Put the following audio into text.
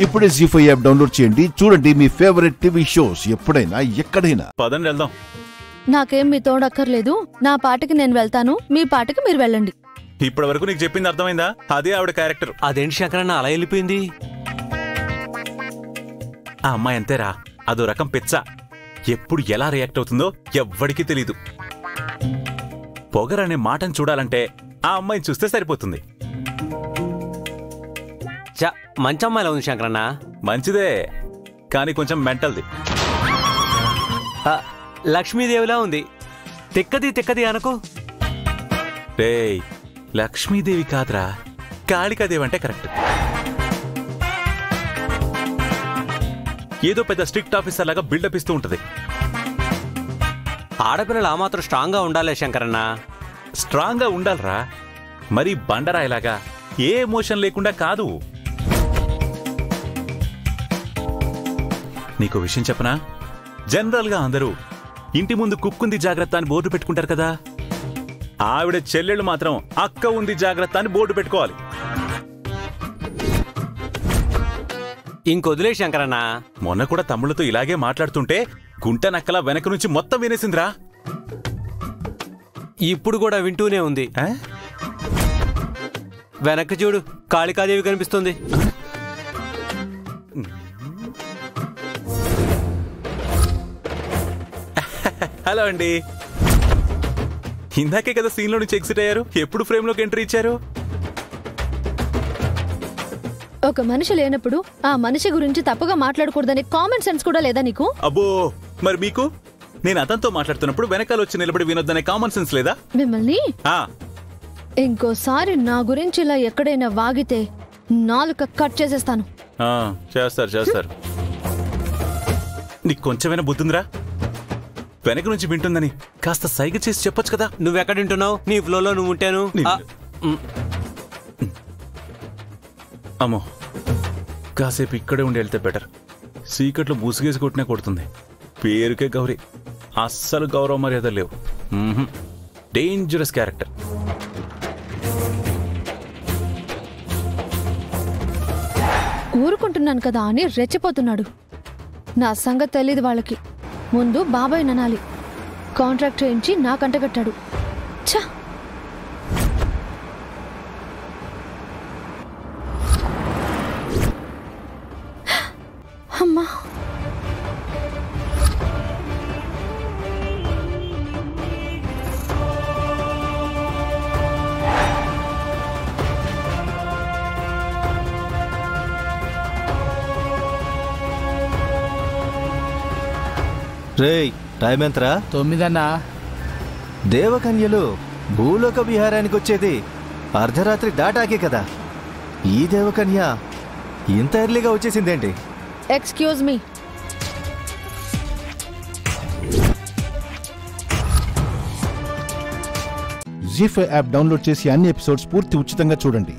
ఇప్పుడే జీ5 app download చేయండి. చూడండి మీ ఫేవరెట్ టీవీ షోస్ ఎప్పుడైనా ఎక్కడైనా. పదండి వెళ్దాం. నాకేం మీ తోడక్కర్లేదు. నా పాటకి నేను వెళ్తాను, మీ పాటకి మీరు వెళ్ళండి. ఇప్పటి వరకు నీకు చెప్పింది అర్థమైందా? అదే ఆవిడ క్యారెక్టర్. అదేంటి శంకరన్న అలా వెళ్ళిపోయింది? ఆ అమ్మాయి అంతేరా, అదో రకం పిచ్చ. ఎప్పుడు ఎలా రియాక్ట్ అవుతుందో ఎవ్వడికి తెలీదు. పొగరనే మాటను చూడాలంటే ఆ అమ్మాయిని చూస్తే సరిపోతుంది. మంచి అమ్మాయిలా ఉంది శంకరన్న. మంచిదే, కానీ కొంచెం మెంటల్ది. లక్ష్మీదేవిలా ఉంది. తిక్కది అనుకో. రేయ్, లక్ష్మీదేవి కాదురా, కాళికాదేవి అంటే కరెక్ట్. ఏదో పెద్ద స్ట్రిక్ట్ ఆఫీసర్ లాగా బిల్డప్ ఇస్తూ ఉంటది. ఆడపిల్లలు ఆ మాత్రం స్ట్రాంగ్ గా ఉండాలే శంకరన్న. స్ట్రాంగ్ గా ఉండాలరా, మరి బండరాయిలాగా ఏ ఎమోషన్ లేకుండా కాదు. నీకు విషయం చెప్పనా? జనరల్ గా అందరూ ఇంటి ముందు కుక్కుంది జాగ్రత్త అని బోర్డు పెట్టుకుంటారు కదా. ఆవిడ చెల్లెళ్ళు మాత్రం అక్క ఉంది జాగ్రత్త అని బోర్డు పెట్టుకోవాలి. ఇంకొదిలే శంకరన్న. మొన్న కూడా తమ్ముళ్లతో ఇలాగే మాట్లాడుతుంటే గుంట నక్కల వెనక నుంచి మొత్తం వినేసిందిరా. ఇప్పుడు కూడా వింటూనే ఉంది. వెనక్కి చూడు, కాళికాదేవి కనిపిస్తుంది. హలో అండి. ఇందాకే కదా సీన్ లో నుంచి ఎగ్జిట్ అయ్యారు, ఎప్పుడు ఫ్రేమ్ లోకి ఎంట్రీ ఇచ్చారు? ఒక మనిషి లేనప్పుడు ఆ మనిషి గురించి తప్పుగా మాట్లాడకూడదని కామన్ సెన్స్ కూడా లేదా నీకు? అబ్బో, మరి మీకు? నేను అతనితో మాట్లాడుతున్నప్పుడు వెనకాల వచ్చి నిలబడి వినొద్దనే కామన్ సెన్స్ లేదా? మిమ్మల్ని ఇంకోసారి నా గురించి ఇలా ఎక్కడైనా వాగితే నాలుక కట్ చేసేస్తాను. చేస్తారు. నీకు కొంచెమైనా బుద్ధిందిరా? వెనక నుంచి వింటుందని కాస్త సైగ చేసి చెప్పొచ్చు కదా. నువ్వెక్కడ వింటున్నావు? నీ ఫ్లోలో నువ్వు ఉంటాను. అమ్మో, కాసేపు ఇక్కడే ఉండి వెళ్తే బెటర్. సీకట్లో బూసిగేసి కొట్టినా కొడుతుంది. పేరుకే గౌరీ, అస్సలు గౌరవ మర్యాద లేవు. Dangerous character. ఊరుకుంటున్నాను కదా అని రెచ్చిపోతున్నాడు. నా సంగతి తెలీదు వాళ్ళకి. ముందు బాబాయ్ ననాలి. కాంట్రాక్ట్ చేయించి నా కంటగట్టాడు. ఛ! అమ్మా, రేయ్, టైం ఎంతరా? 9 అన్నా. దేవకన్యలు భూలోక విహారానికి వచ్చేది అర్ధరాత్రి దాటాకే కదా. ఈ దేవకన్య ఇంత ఎర్లీగా వచ్చేసిందేంటి? Excuse me. Zee five app download చేసి అన్ని ఎపిసోడ్స్ పూర్తి ఉచితంగా చూడండి.